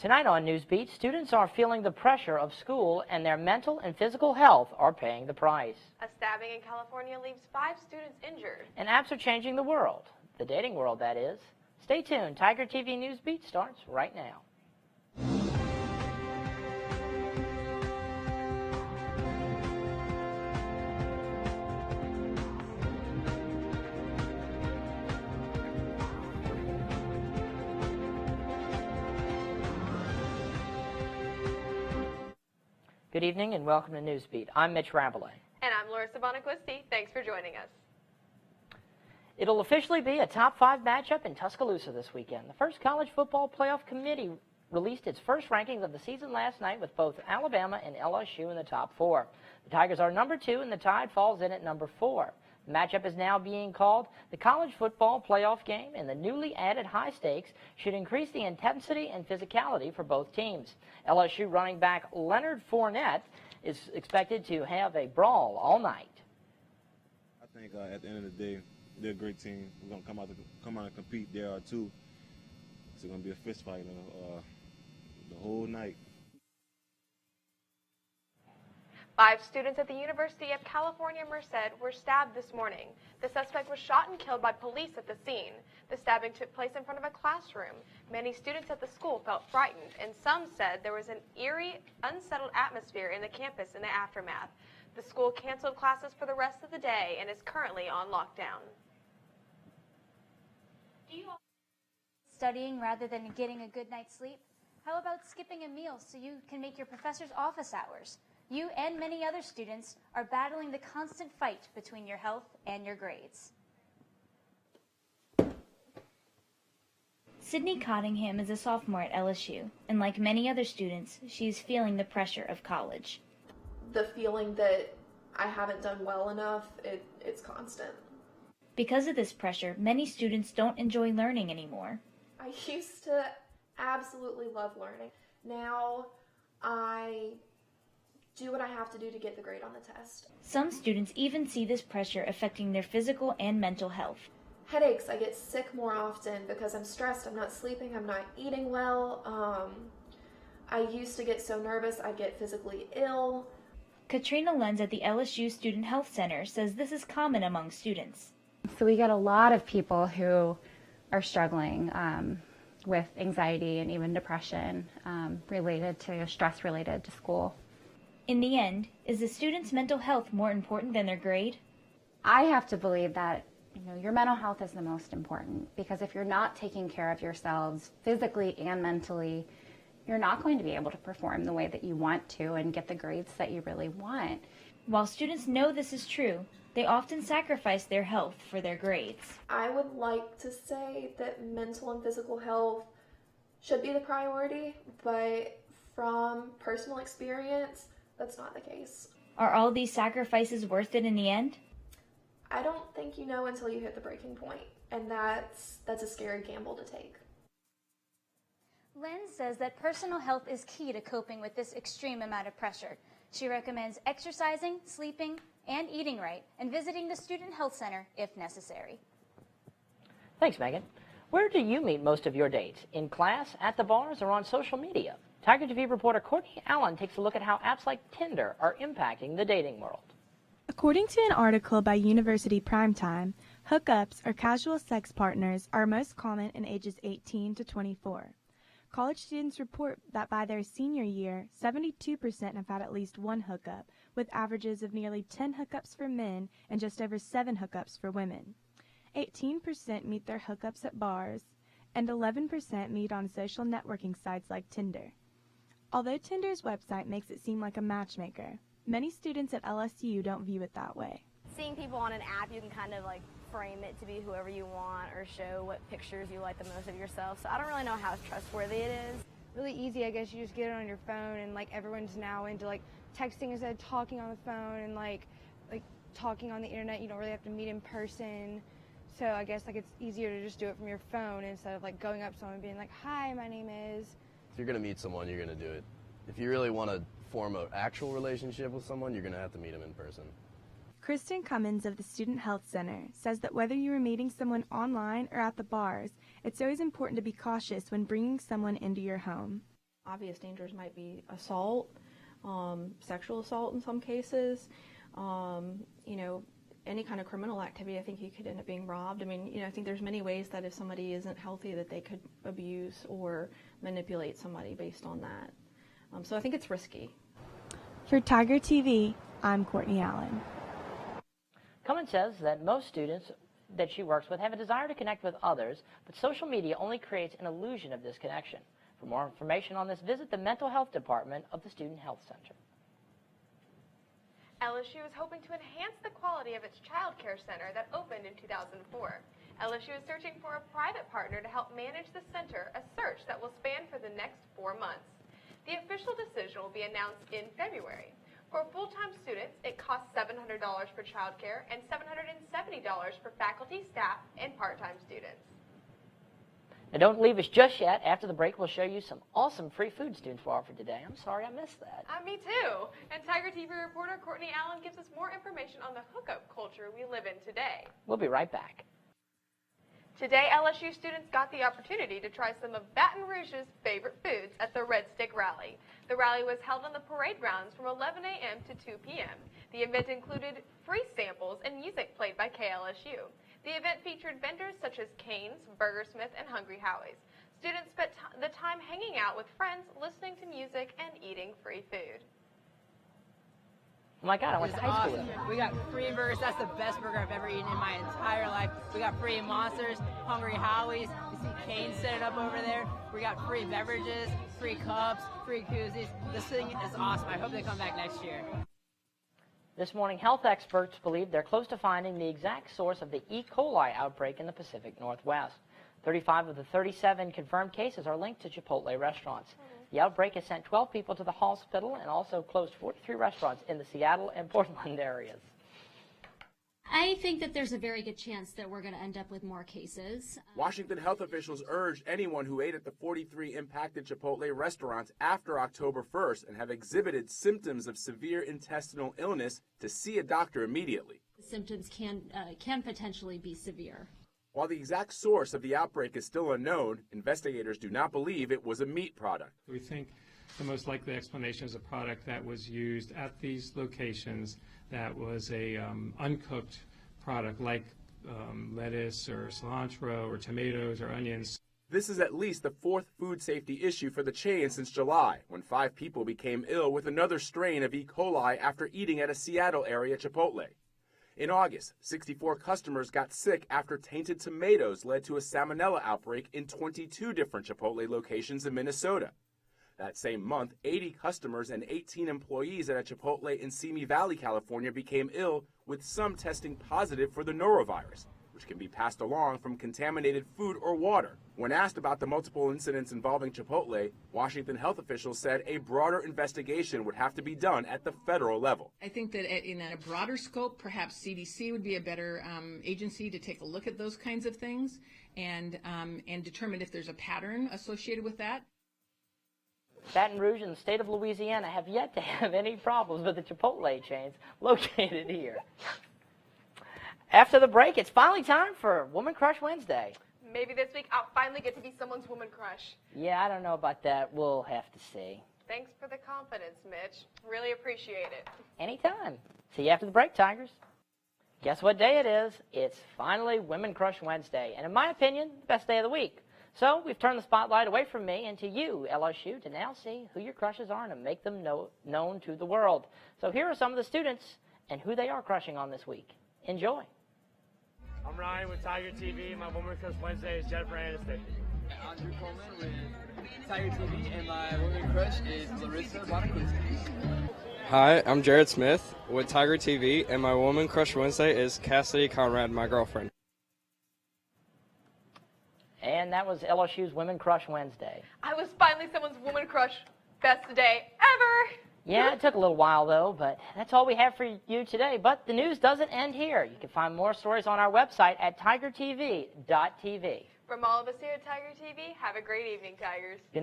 Tonight on Newsbeat, students are feeling the pressure of school and their mental and physical health are paying the price. A stabbing in California leaves 5 students injured. And apps are changing the world. The dating world, that is. Stay tuned. Tiger TV Newsbeat starts right now. Good evening and welcome to Newsbeat. I'm Mitch Rabelais. And I'm Larissa Bonaquisti. Thanks for joining us. It'll officially be a top 5 matchup in Tuscaloosa this weekend. The first college football playoff committee released its first rankings of the season last night with both Alabama and LSU in the top 4. The Tigers are number 2 and the Tide falls in at number 4. The matchup is now being called the college football playoff game, and the newly added high stakes should increase the intensity and physicality for both teams. LSU running back Leonard Fournette is expected to have a brawl all night. I think at the end of the day, they're a great team. We're going to come out and compete. There are too. It's going to be a fist fight the whole night. 5 students at the University of California, Merced were stabbed this morning. The suspect was shot and killed by police at the scene. The stabbing took place in front of a classroom. Many students at the school felt frightened, and some said there was an eerie, unsettled atmosphere in the campus in the aftermath. The school canceled classes for the rest of the day and is currently on lockdown. Do you studying rather than getting a good night's sleep? How about skipping a meal so you can make your professor's office hours? You and many other students are battling the constant fight between your health and your grades. Sydney Cottingham is a sophomore at LSU, and like many other students, she is feeling the pressure of college. The feeling that I haven't done well enough, it's constant. Because of this pressure, many students don't enjoy learning anymore. I used to absolutely love learning. Now I do what I have to do to get the grade on the test. Some students even see this pressure affecting their physical and mental health. Headaches, I get sick more often because I'm stressed, I'm not sleeping, I'm not eating well. I used to get so nervous I'd get physically ill. Katrina Lenz at the LSU Student Health Center says this is common among students. So we get a lot of people who are struggling with anxiety and even depression related to stress related to school. In the end, is the student's mental health more important than their grade? I have to believe that your mental health is the most important, because if you're not taking care of yourselves physically and mentally, you're not going to be able to perform the way that you want to and get the grades that you really want. While students know this is true, they often sacrifice their health for their grades. I would like to say that mental and physical health should be the priority, but from personal experience, that's not the case. Are all these sacrifices worth it in the end? I don't think you know until you hit the breaking point, and that's a scary gamble to take. Len says that personal health is key to coping with this extreme amount of pressure. She recommends exercising, sleeping, and eating right, and visiting the Student Health Center if necessary. Thanks, Megan. Where do you meet most of your dates? In class, at the bars, or on social media? Tiger TV reporter Courtney Allen takes a look at how apps like Tinder are impacting the dating world. According to an article by University Primetime, hookups or casual sex partners are most common in ages 18 to 24. College students report that by their senior year, 72% have had at least one hookup, with averages of nearly 10 hookups for men and just over 7 hookups for women. 18% meet their hookups at bars, and 11% meet on social networking sites like Tinder. Although Tinder's website makes it seem like a matchmaker, many students at LSU don't view it that way. Seeing people on an app, you can kind of like frame it to be whoever you want or show what pictures you like the most of yourself. So I don't really know how trustworthy it is. Really easy, I guess. You just get it on your phone, and like everyone's now into like texting instead of talking on the phone, and like talking on the internet. You don't really have to meet in person. So I guess like it's easier to just do it from your phone instead of like going up to someone and being like, "Hi, my name is." If you're going to meet someone, you're going to do it. If you really want to form an actual relationship with someone, you're going to have to meet them in person. Kristen Cummins of the Student Health Center says that whether you are meeting someone online or at the bars, it's always important to be cautious when bringing someone into your home. obvious dangers might be assault, sexual assault in some cases, you know, any kind of criminal activity. I think you could end up being robbed. I mean, you know, I think there's many ways that if somebody isn't healthy that they could abuse or manipulate somebody based on that. So I think it's risky. For Tiger TV, I'm Courtney Allen. Cummins says that most students that she works with have a desire to connect with others, but social media only creates an illusion of this connection. For more information on this, visit the Mental Health Department of the Student Health Center. LSU is hoping to enhance the quality of its child care center that opened in 2004. LSU is searching for a private partner to help manage the center, a search that will span for the next 4 months. The official decision will be announced in February. For full-time students, it costs $700 for child care and $770 for faculty, staff, and part-time students. Now don't leave us just yet. After the break, we'll show you some awesome free food students were offered today. I'm sorry I missed that. Me too. And Tiger TV reporter Courtney Allen gives us more information on the hookup culture we live in today. We'll be right back. Today, LSU students got the opportunity to try some of Baton Rouge's favorite foods at the Red Stick Rally. The rally was held on the parade grounds from 11 a.m. to 2 p.m. The event included free samples and music played by KLSU. The event featured vendors such as Cane's, Burgersmith, and Hungry Howie's. Students spent the time hanging out with friends, listening to music, and eating free food. Oh my God, I went to high school. Awesome. We got free burgers. That's the best burger I've ever eaten in my entire life. We got free Monsters, Hungry Howie's. You see Kane set it up over there. We got free beverages, free cups, free koozies. This thing is awesome. I hope they come back next year. This morning, health experts believe they're close to finding the exact source of the E. coli outbreak in the Pacific Northwest. 35 of the 37 confirmed cases are linked to Chipotle restaurants. The outbreak has sent 12 people to the hospital and also closed 43 restaurants in the Seattle and Portland areas. I think that there's a very good chance that we're going to end up with more cases. Washington health officials urged anyone who ate at the 43 impacted Chipotle restaurants after October 1st and have exhibited symptoms of severe intestinal illness to see a doctor immediately. The symptoms can potentially be severe. While the exact source of the outbreak is still unknown, investigators do not believe it was a meat product. We think the most likely explanation is a product that was used at these locations that was a uncooked product like lettuce or cilantro or tomatoes or onions. This is at least the fourth food safety issue for the chain since July, when 5 people became ill with another strain of E. coli after eating at a Seattle area Chipotle. In August, 64 customers got sick after tainted tomatoes led to a salmonella outbreak in 22 different Chipotle locations in Minnesota. That same month, 80 customers and 18 employees at a Chipotle in Simi Valley, California became ill, with some testing positive for the norovirus, which can be passed along from contaminated food or water. When asked about the multiple incidents involving Chipotle, Washington health officials said a broader investigation would have to be done at the federal level. I think that in a broader scope, perhaps CDC would be a better agency to take a look at those kinds of things and determine if there's a pattern associated with that. Baton Rouge and the state of Louisiana have yet to have any problems with the Chipotle chains located here. After the break, it's finally time for Woman Crush Wednesday. Maybe this week I'll finally get to be someone's woman crush. Yeah, I don't know about that. We'll have to see. Thanks for the confidence, Mitch. Really appreciate it. Anytime. See you after the break, Tigers. Guess what day it is? It's finally Women Crush Wednesday, and in my opinion, the best day of the week. So we've turned the spotlight away from me and to you, LSU, to now see who your crushes are and to make them known to the world. So here are some of the students and who they are crushing on this week. Enjoy. I'm Ryan with Tiger TV, and my Woman Crush Wednesday is Jennifer Aniston. Andrew Coleman with Tiger TV, and my woman crush is Larissa Bonaquista. Hi, I'm Jared Smith with Tiger TV, and my woman crush Wednesday is Cassidy Conrad, my girlfriend. And that was LSU's Women Crush Wednesday. I was finally someone's woman crush. Best day ever. Yeah, it took a little while, though, but that's all we have for you today. But the news doesn't end here. You can find more stories on our website at tigertv.tv. From all of us here at Tiger TV, have a great evening, Tigers. Good night.